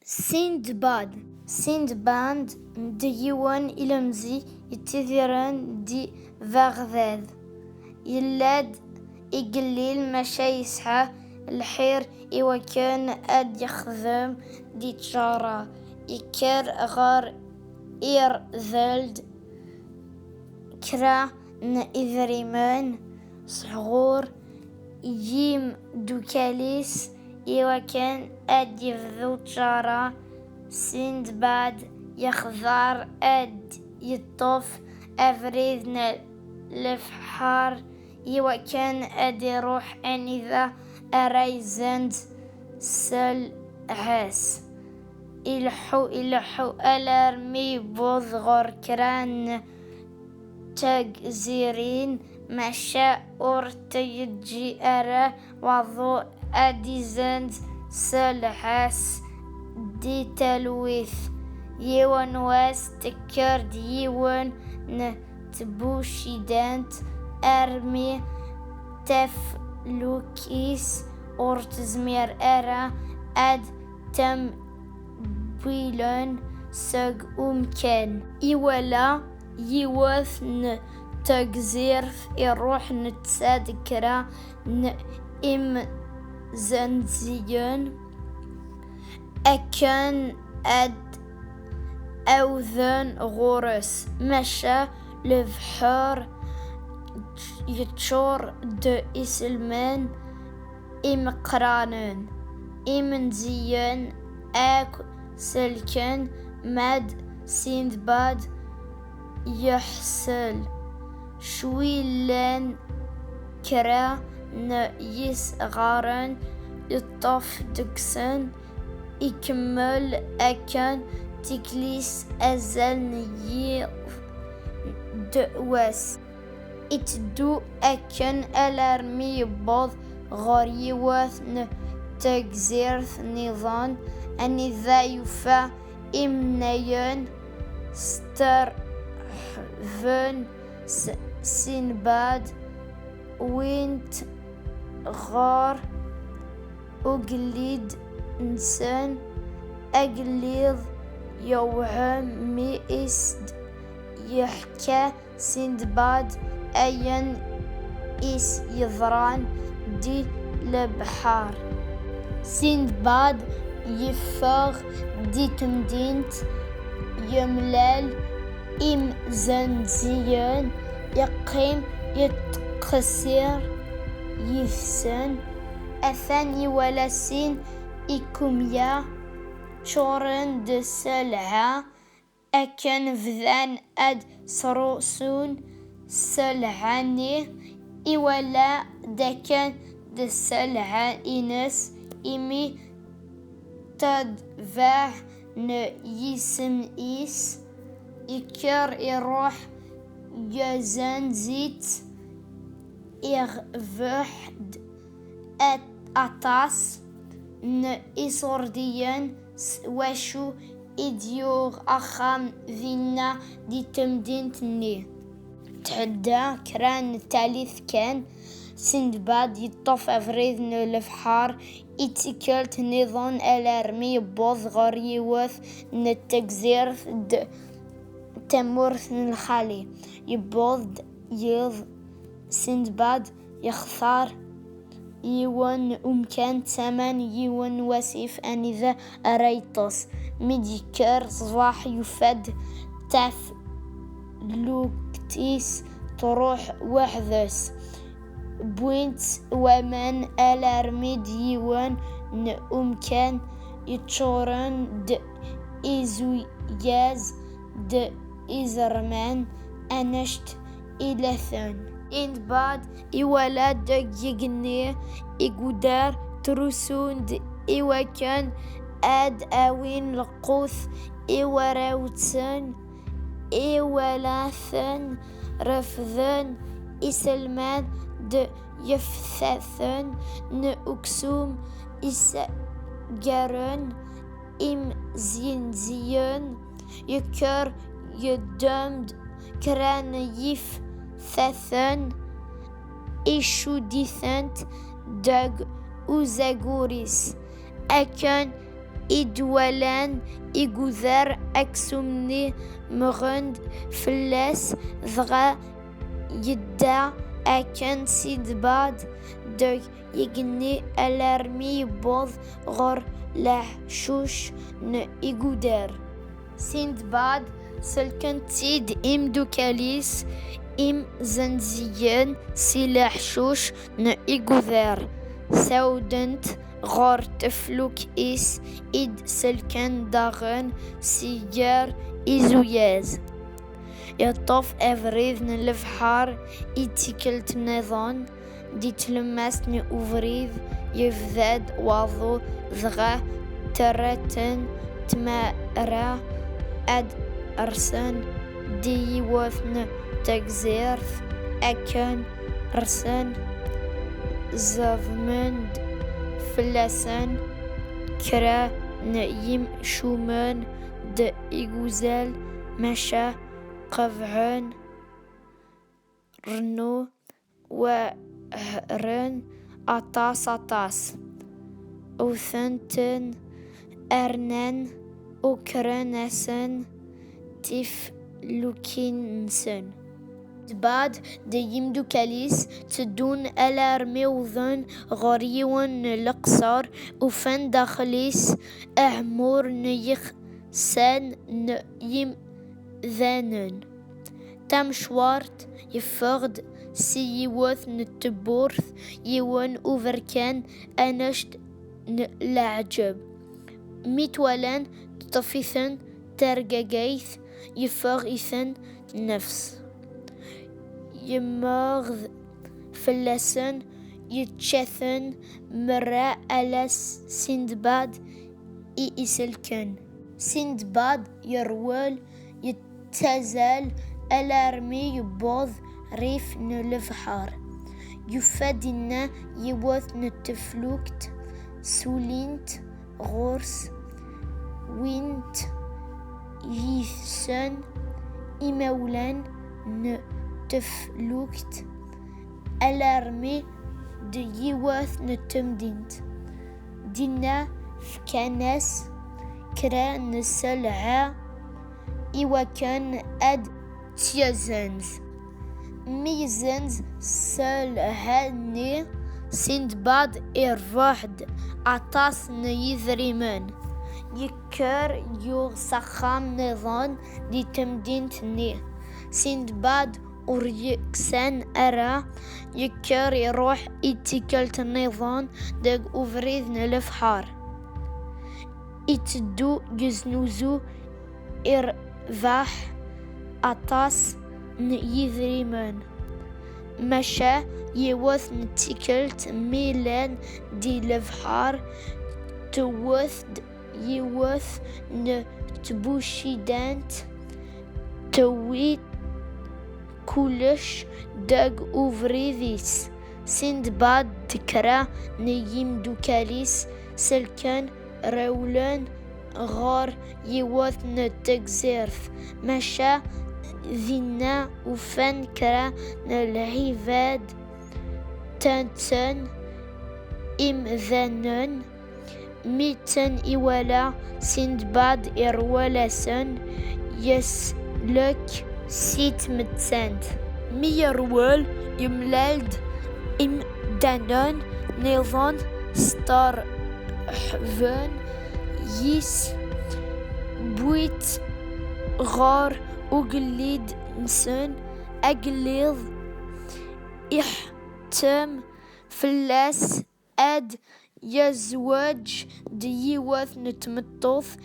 Sindbad de yiwen ilemzi yettidiren di Baghdad. Yella-d igellil maca yesɛa lḥir iwakken ad yexdem di tǧara. Yekker ɣer irḍel-d kra n idrimen sɣur yimdukal-is iwakken ad yebdu tǧara. Sindbad yexḍer ad yeṭṭef abrid n lebḥer iwakken ad iruḥ anida ara izenz sselɛa-s. Ileḥḥu alarmi yewweḍ ɣer kra n tegzirin, maca ur t-yeǧǧi ara waḍu ad izenz sselɛa-s di talwit. Yiwen wass tekker-d yiwen n tbucidant armi tafluk-is ur tezmir ara ad tembilen seg umkan. Iwala yiwet n tegzirt iruḥ netta d kra n imzenziyen akken ad awden ɣur-s, maca lebḥer yeččur d iselman imeqqranen. Imenziyen akk selken mad Sindbad yeḥṣel. Cwi llan kra n yisɣaren yeṭṭef deg-sen. Ikemmel akken tikli-s azal n yiḍ d wass. Iteddu akken alarmi yewweḍ ɣer yiwet n tegzirt-nniḍen anida yufa imennayen steṛḥben Sindbad wwin-t ɣer ugellid-nsen. Agellid yewhem mi is-d yeḥka Sindbad ayen is-yeḍran di lebḥer. Sindbad yeffeɣ di temdint, yemlal imzenziyen, yeqqim yettqeṣṣir yid-sen. Atan iwala sin ikumya ččuren d sselɛa akken bdan ad srusun sselɛa-nni. Iwala dakken d sselɛa-ines imi tadbaɛ n yisem-is. Yekker iruḥ yezenz-itt. Iɣbeḥ-d aṭas n iṣurdiyen s wacu i-d-yuɣ axxam dinna di temdint-nni. Tɛedda kra n tallit kan, Sindbad yeṭṭef abrid n lebḥer i tikkelt-nniḍen alarmi yewweḍ ɣer yiwet n tegzirt d tamurt n lxali. Yewweḍ-d yiḍ. Sindbad yextar yiwen n umkan tama n yiwen n wasif anida ara yeṭṭes. Mi d-yekker ṣṣbeḥ yufa-d taflukt-is truḥ weḥd-s. Wwin-tt waman alarmi d yiwen n umkan yeččuren d izuyaz d izerman annect ilathen. Sindbad iwala deg yigenni igudar trusun-d iwakken ad awin lqut i warraw-nsen. Iwala-ten refden iselman d yeftathen n uksum isagaren imzenziyen. Yekker yeddem-d kra n yiftathen icudditent deg uzagur-is akken إدولان إيغوذر أكسومني مغند فلاس ذغا يدى أكن سيدباد دو يجني الارمي بوض غر لحشوش إيغودر سندباد سلكن تيد إم دوكاليس إم زنزيان سلاحشوش إيغوذر سودنت غار تفلوك إس إد سلكن داغن سيجار إزوياز يطوف أفريد نلفحار إتيكلت نظان دي تلمسني أفريد يفذاد واضو ذغا ترتن تمارا أد أرسن دي وثن تجزيرث أكن رسن زفمند فلسن كرا نيم شومان د إيغوزال مشا قفعن رنو وهرن أطاس أوثنتن أرنن أوكرنسن تفلوكينسن بعد ديم دوكاليس تدون الارميوذن غريون لقصار وفن داخليس أعمور نيخ سن نيم ذانن تمشوارت يفرد سيوث نتبورث يوان أوفركان أنشت لعجب ميتولان تطفيثن ترقاقيث يفرغيثن نفس يماغذ فلسن يتشثن مراء ألس سندباد إيسلكن سندباد يروال يتزال الارمي يبوض ريف نلفحار يفادنا يوث نتفلوكت سولينت غورس وينت يثسن إمولان نتفلوكت الارمي دي يوث نتمدينت دينا فكانس كرا نسلعا إوا كان أد تيزنز ميزنز سلهاني سندباد إرفاحد عطاس نيذريمان يكر يغسخام نظان دي تمدينتني سندباد وريكسان أرى يكر يروح إتكالت النظام دق أفريد نلفحار إتدو جزنوزو إرفاح أطاس يذريمان مشى يوث نتكلت ميلان دي لفحار توث يوث نتبوشي دانت تويت كلش داق أوفريذيس سندباد دكرا نيم دوكاليس سلكان رولان غار يوث نتكزيرث مشى ذينا وفن كرا العباد تنتن إمذنن ميتن إولا سندباد إرولسن يسلك سيت متسند ميرول يملالد إمدانن نظن ستار حفن يس بويت غار وقليد نسن أقليض إحتم فلاس أد يزوج ديوث نتمطوث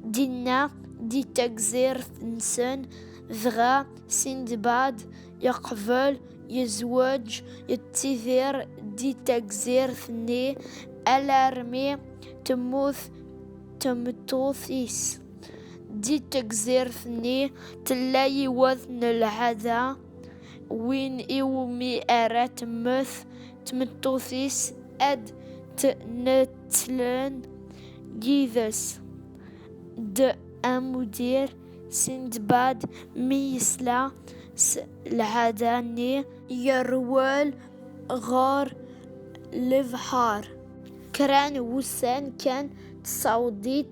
دينا دي تكزير نسن ذغا سندباد يقبل يزوج يتثير دي تكزير ثني الارمي تموث تمتوثيس دي تكزير ثني تلاي وذن العذا وين إيومي أرات مث تمتوثيس أد تنتلن جيذس د أمودير سندباد ميسلا العداني يروال غار لفحار كران وسان كان السعودية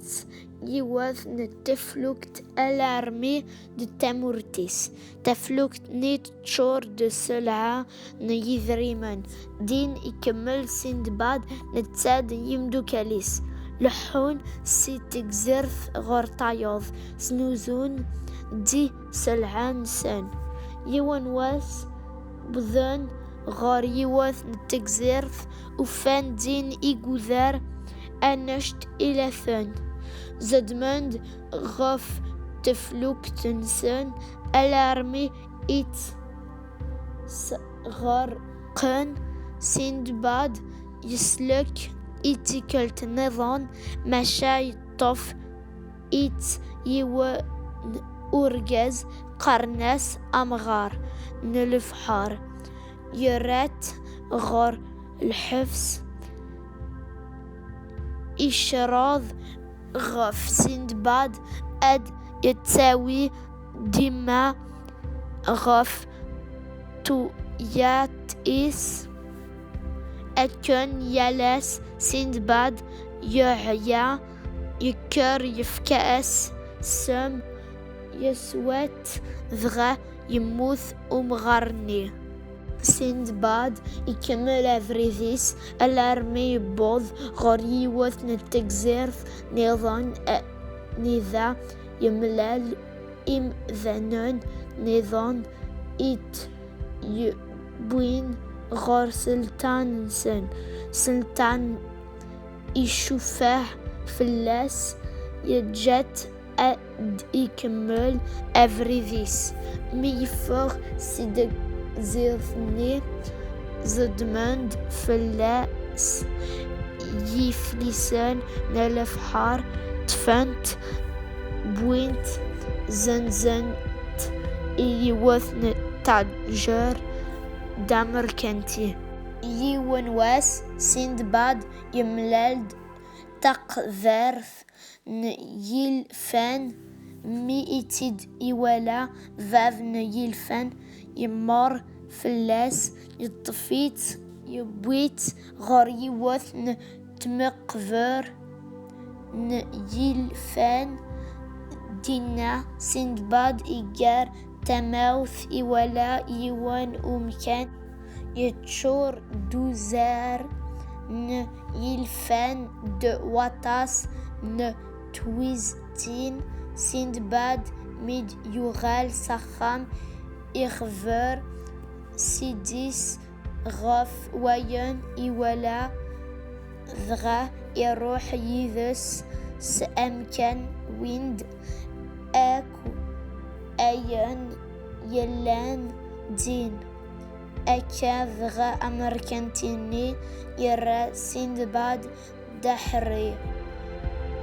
يواث نتفلوكت الارمي دو تامورتيس تفلوكت نيت شور دو سلعة نيذريمن دين يكمل سندباد نتساد يمدو كاليس لحون سي تكزرث غور طايوض سنوزون دي سلعان سن يوان واس بذن غار يواث نتكزرث وفان دين إيقوذار أنشت إلى ثن زدمند غف تفلوكتنسن الارمي إت غار قن سندباد يسلك إتكلت نظن مشاي طف إت يو أورجز قرناس أمغار نلفحار يرات غار الحفظ إشراض غف سندباد أد يتساوي دما غف تو ياتيس أكن يلاس سندباد يحيا يكر يفكأس سم يسوات ذغا يموث أمغرني سندباد يكمل أفريديس الأرمي يبوض غري وثن التكزيرث نظام نذا يملال إم ذنون نظام إت يبوين غار سلطان سلطان يشوفه فلاس يجت أد يكمل أفريديس ميفر سيدك زيرثني زدمند فلاس يفلسان نلفحار تفنت بوينت زنزنت يوثن تاجر دامر كنتي يوان واس سندباد يملالد تقذرث يلفان مئتد إولا فاف يلفان يمر فلاس يطفيت يبويت غار يوثن تمقفر يلفان دينا سندباد إيجار تماوث إولا يوان أمكان يتشور دوزار يلفان دو واتاس تويزتين سندباد ميد يغال سخام إخفر سيديس غف وين إولا ذغا يروح يذس سأمكن ويند أكو أين يلان دين أكا ذغا أمريكانتيني يرى سندباد دحري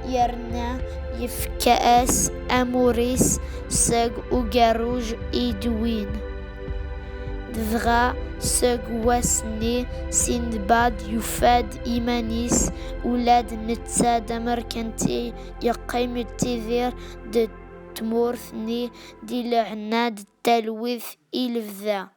يرنا يفكأس أموريس ساق وقاروج إيدوين دغا ساق واسني سندباد يفاد إيمانيس ولاد نتساد أمريكانتي يقيم التذير د تمورثني دي لعناد التلويث إلفذا